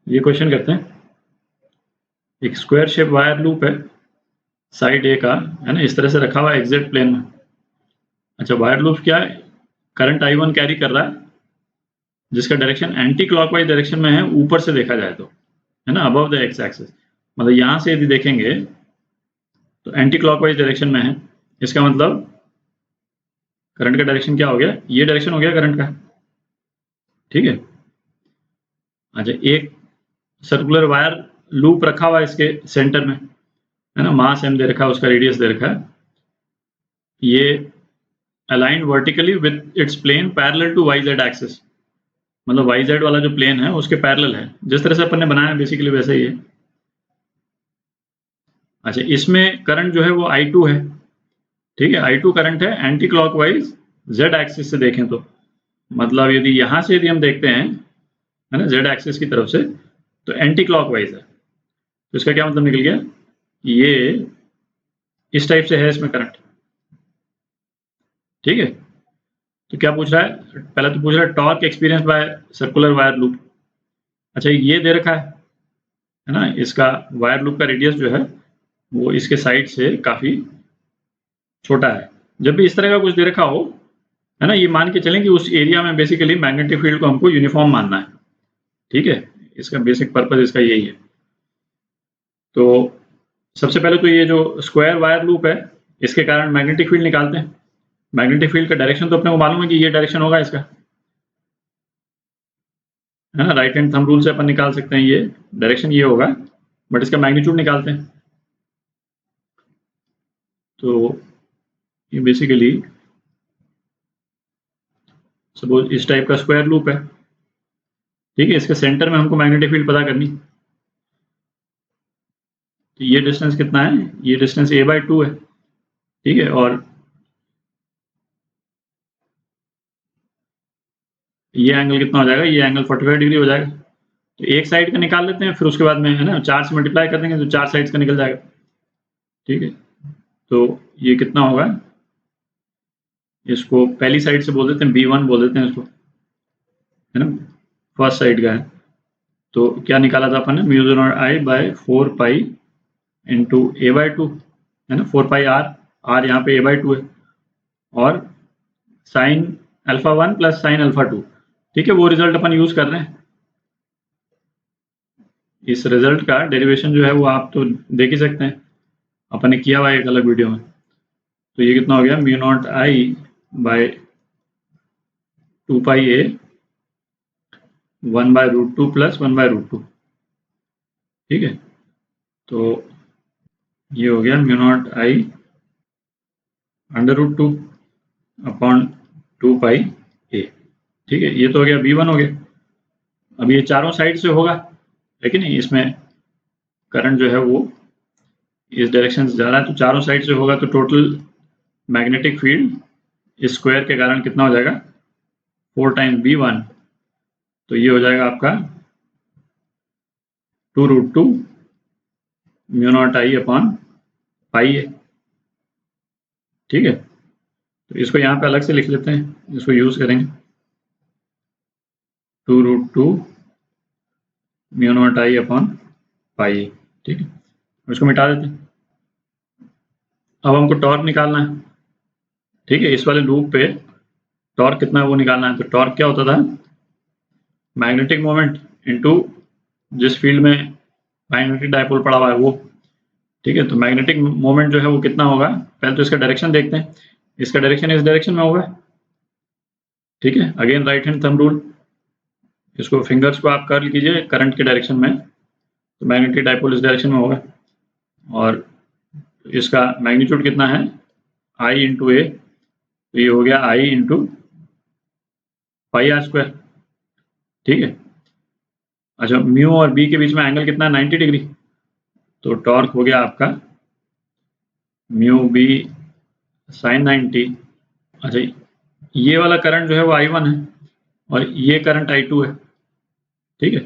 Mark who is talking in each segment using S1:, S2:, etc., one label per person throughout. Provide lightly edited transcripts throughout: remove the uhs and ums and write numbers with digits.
S1: ये क्वेश्चन करते हैं, एक स्क्वायर शेप वायर लूप है साइड ए का, है ना, इस तरह से रखा हुआ है एग्जैक्ट प्लेन में। अच्छा, वायर लूप क्या है, करंट I1 कैरी कर रहा है जिसका डायरेक्शन एंटी क्लॉकवाइज डायरेक्शन में है, ऊपर से देखा जाए तो, है ना, अबव द एक्स एक्सिस। मतलब यहां से यदि देखेंगे तो एंटी क्लॉकवाइज डायरेक्शन में है। इसका मतलब करंट का डायरेक्शन क्या हो गया, ये डायरेक्शन हो गया करंट का। ठीक है। अच्छा, एक सर्कुलर वायर लूप रखा हुआ है इसके सेंटर में, है ना, मास m दे रखा है, उसका रेडियस दे रखा है। ये aligned vertically with its plane parallel to Y Z axis, मतलब वाई जेड वाला जो प्लेन है उसके पैरेलल है, जिस तरह से अपन ने बनाया बेसिकली वैसे ही है। अच्छा, इसमें करंट जो है वो I2 है। ठीक है, I2 करंट है एंटी क्लॉकवाइज जेड एक्सिस से देखें तो, मतलब यदि यहां से यदि हम देखते हैं, है ना, जेड एक्सिस की तरफ से, तो एंटी क्लॉकवाइज है। तो इसका क्या मतलब निकल गया, ये इस टाइप से है इसमें करंट। ठीक है। तो क्या पूछ रहा है, पहले तो पूछ रहा है torque experience by circular wire loop. अच्छा, ये दे रखा है ना, इसका वायर लूप का रेडियस जो है वो इसके साइड से काफी छोटा है। जब भी इस तरह का कुछ दे रखा हो, है ना, ये मान के चलें कि उस एरिया में बेसिकली मैग्नेटिक फील्ड को हमको यूनिफॉर्म मानना है। ठीक है, इसका बेसिक पर्पज इसका यही है। तो सबसे पहले तो ये जो स्क्वायर वायर लूप है इसके कारण मैग्नेटिक फील्ड निकालते हैं। मैग्नेटिक फील्ड का डायरेक्शन तो अपने को मालूम है कि ये डायरेक्शन होगा इसका, है ना, राइट हैंड थंब रूल से अपन निकाल सकते हैं, ये डायरेक्शन ये होगा, बट इसका मैग्नीट्यूड निकालते हैं। तो ये बेसिकली सपोज इस टाइप का स्क्वायर लूप है। ठीक है, इसके सेंटर में हमको मैग्नेटिक फील्ड पता करनी। तो ये डिस्टेंस कितना है, ये डिस्टेंस a/2 है। ठीक है, और ये एंगल कितना हो जाएगा, ये एंगल 45 डिग्री हो जाएगा। तो एक साइड का निकाल लेते हैं, फिर उसके बाद में, है ना, 4 से मल्टीप्लाई कर देंगे तो 4 साइड्स का निकल जाएगा। ठीक है, तो ये कितना होगा, इसको पहली साइड से बोल देते हैं B1 बोल देते हैं इसको, है ना, फर्स्ट साइड का है। तो क्या निकाला था अपन ने, μ0I/4 इंटू a/2, है ना, 4πr, r यहाँ पे a/2 है, और साइन α1 प्लस साइन α2। ठीक है, वो रिजल्ट अपन यूज कर रहे हैं। इस रिजल्ट का डेरिवेशन जो है वो आप तो देख ही सकते हैं, अपन ने किया हुआ है एक अलग वीडियो में। तो ये कितना हो गया, μ0I/2πa 1/√2 प्लस 1/√2। ठीक है, तो ये हो गया μ0I√2 अपॉन 2πa। ठीक है, ये तो हो गया B1 हो गया। अब ये चारों साइड से होगा, लेकिन इसमें करंट जो है वो इस डायरेक्शन से जा रहा है, तो चारों साइड से होगा, तो टोटल मैग्नेटिक फील्ड इस स्क्वायर के कारण कितना हो जाएगा, 4 टाइम्स B1। तो ये हो जाएगा आपका 2√2 μ0I अपॉन पाई। ठीक है, तो इसको यहाँ पे अलग से लिख लेते हैं, इसको यूज करेंगे, 2√2 μ0I अपॉन पाई। ठीक है, इसको मिटा देते हैं। अब हमको टॉर्क निकालना है। ठीक है, इस वाले लूप पे टॉर्क कितना है वो निकालना है। तो टॉर्क क्या होता था, मैग्नेटिक मोमेंट इनटू जिस फील्ड में मैग्नेटिक डायपोल पड़ा हुआ है वो। ठीक है, तो मैग्नेटिक मोमेंट जो है वो कितना होगा, पहले तो इसका डायरेक्शन देखते हैं। इसका डायरेक्शन इस डायरेक्शन में होगा। ठीक है, again right hand thumb rule, इसको फिंगर्स को आप कर्ल कीजिए करंट के डायरेक्शन में, तो मैग्नेटिक डायपोल इस डायरेक्शन में होगा, और इसका मैग्नीट्यूड कितना है, I इंटू ए, तो ये हो गया I इंटू πr²। ठीक है, अच्छा, म्यू और बी के बीच में एंगल कितना है, 90 डिग्री। तो टॉर्क हो गया आपका म्यू बी साइन 90। अच्छा, ये वाला करंट जो है वो I1 है, और ये करंट I2 है। ठीक है,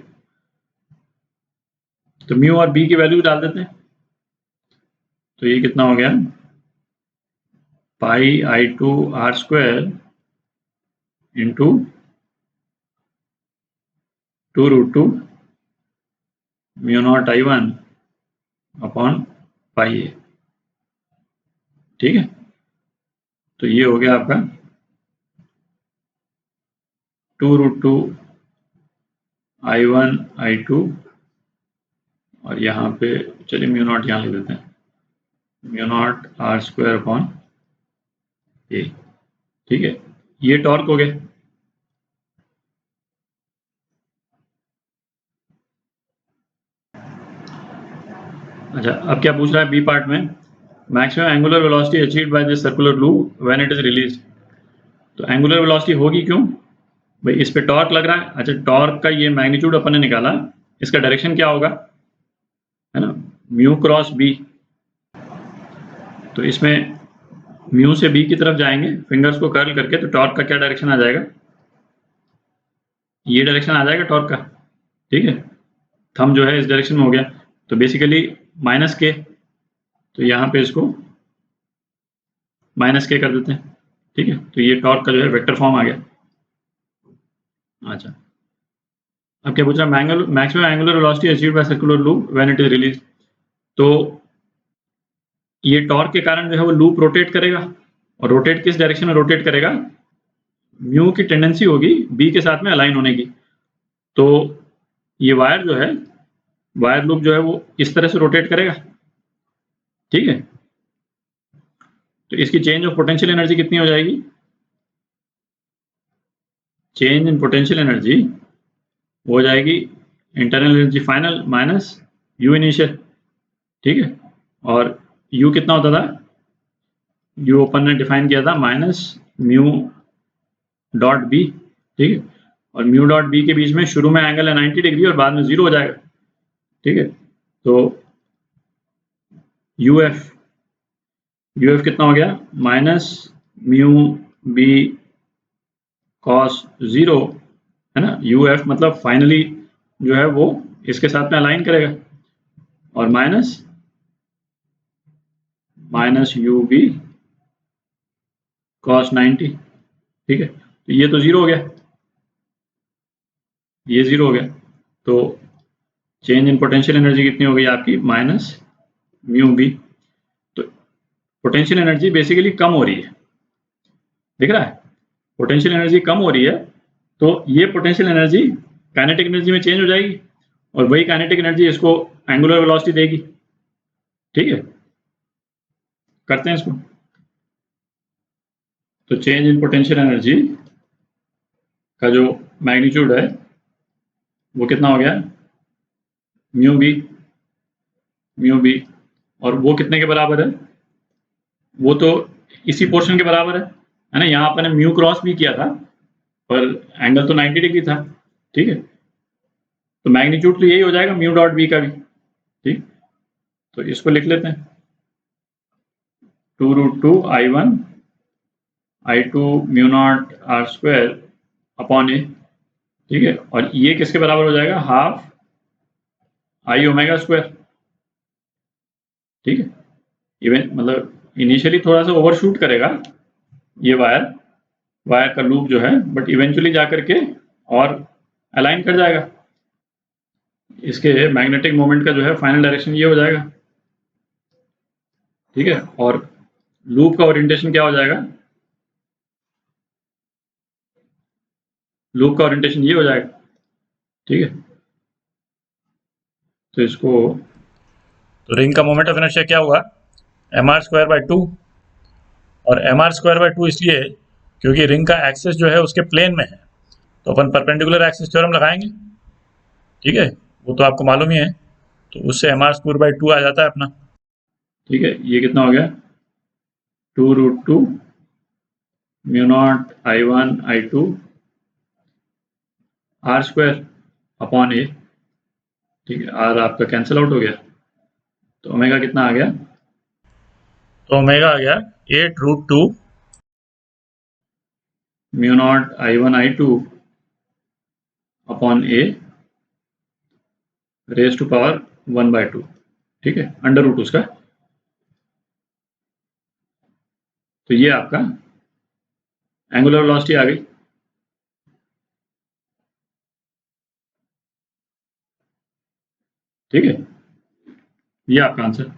S1: तो म्यू और बी की वैल्यू डाल देते हैं। तो ये कितना हो गया, πI2r² into 2√2 mu not I1 upon pi A. ठीक है, तो ये हो गया आपका 2√2 I1 I2, और यहाँ पे चलिए म्यू नॉट यहाँ लिख देते हैं, mu not r square upon A. ठीक है, ये टॉर्क हो गया। अच्छा, अब क्या पूछ रहा है बी पार्ट में, maximum angular velocity achieved by this circular loop when it is release. तो एंगुलर वेलोसिटी होगी क्यों भाई, इस पे टॉर्क लग रहा है। अच्छा, टॉर्क का ये मैग्नीट्यूड अपन ने निकाला, इसका डायरेक्शन क्या होगा, है ना, म्यू क्रॉस बी। तो इसमें म्यू से बी की तरफ जाएंगे फिंगर्स को कर्ल करके, तो टॉर्क का क्या डायरेक्शन आ जाएगा, ये डायरेक्शन आ जाएगा टॉर्क का। ठीक है, थंब जो है इस डायरेक्शन में हो गया, तो बेसिकली माइनस के, तो यहाँ पे इसको माइनस के कर देते हैं। ठीक है, तो ये टॉर्क का जो है वेक्टर फॉर्म आ गया। अच्छा, अब क्या पूछ रहा है, maximum angular velocity achieved by circular loop when it is release. तो ये टॉर्क के कारण जो है वो लूप रोटेट करेगा, और रोटेट किस डायरेक्शन में रोटेट करेगा, म्यू की टेंडेंसी होगी बी के साथ में अलाइन होने की। तो ये वायर जो है, वायर लूप जो है वो इस तरह से रोटेट करेगा। ठीक है, तो इसकी चेंज ऑफ पोटेंशियल एनर्जी कितनी हो जाएगी, चेंज इन पोटेंशियल एनर्जी हो जाएगी internal energy final minus you initial. ठीक है, और यू कितना होता था, यू ओपन ने डिफाइन किया था माइनस म्यू डॉट बी। ठीक है, और म्यू डॉट बी के बीच में शुरू में एंगल है 90 डिग्री और बाद में 0 हो जाएगा। ठीक है, तो यू एफ कितना हो गया, माइनस म्यू बी कॉस 0, है ना। यू एफ मतलब फाइनली जो है वो इसके साथ में अलाइन करेगा, और माइनस यू बी कॉस 90। ठीक है, तो ये तो 0 हो गया, ये 0 हो गया। तो चेंज इन पोटेंशियल एनर्जी कितनी हो गई आपकी, माइनस म्यू बी। तो पोटेंशियल एनर्जी बेसिकली कम हो रही है, दिख रहा है, पोटेंशियल एनर्जी कम हो रही है। तो ये पोटेंशियल एनर्जी काइनेटिक एनर्जी में चेंज हो जाएगी, और वही काइनेटिक एनर्जी इसको एंगुलर वेलोसिटी देगी। ठीक है, करते हैं इसको। तो चेंज इन पोटेंशियल एनर्जी का जो मैग्नीट्यूड है वो कितना हो गया, म्यू बी, और वो कितने के बराबर है, वो तो इसी पोर्शन के बराबर है ना। यहाँ अपन ने म्यू क्रॉस भी किया था, पर एंगल तो 90 डिग्री था। ठीक है, तो मैग्नीट्यूड तो यही हो जाएगा म्यू डॉट बी का भी। ठीक, तो इसको लिख लेते हैं, 2√2 I1 I2 mu not r square upon A. ठीक है, और ये किसके बराबर हो जाएगा, हाफ आई ओमेगा स्क्वायर। ठीक है, इवन मतलब इनिशियली थोड़ा सा ओवरशूट करेगा ये वायर का लूप जो है, बट इवेंचुअली जाकर के और अलाइन कर जाएगा। इसके मैग्नेटिक मोमेंट का जो है फाइनल डायरेक्शन ये हो जाएगा। ठीक है, और लूप का ओरिएंटेशन क्या हो जाएगा, लूप का ओरिएंटेशन ये हो जाएगा। ठीक है, तो इसको, तो रिंग का मोमेंट ऑफ इनर्शिया क्या हुआ, mr²/2। और mr²/2 इसलिए क्योंकि रिंग का एक्सिस जो है उसके प्लेन में है, तो अपन परपेंडिकुलर एक्सिस थ्योरम लगाएंगे। ठीक है, वो तो आपको मालूम ही है, तो उससे mr²/2 आ जाता है अपना। ठीक है, ये कितना हो गया, 2√2 mu not I1 I2 r square upon A. ठीक है, आर आपका कैंसिल आउट हो गया, तो ओमेगा कितना आ गया, तो ओमेगा आ गया 8√2 mu not I1 I2 upon A raise to power 1/2। ठीक है, अंडर रूट उसका। तो ये आपका एंगुलर वेलोसिटी आ गई। ठीक है, ये आपका आंसर।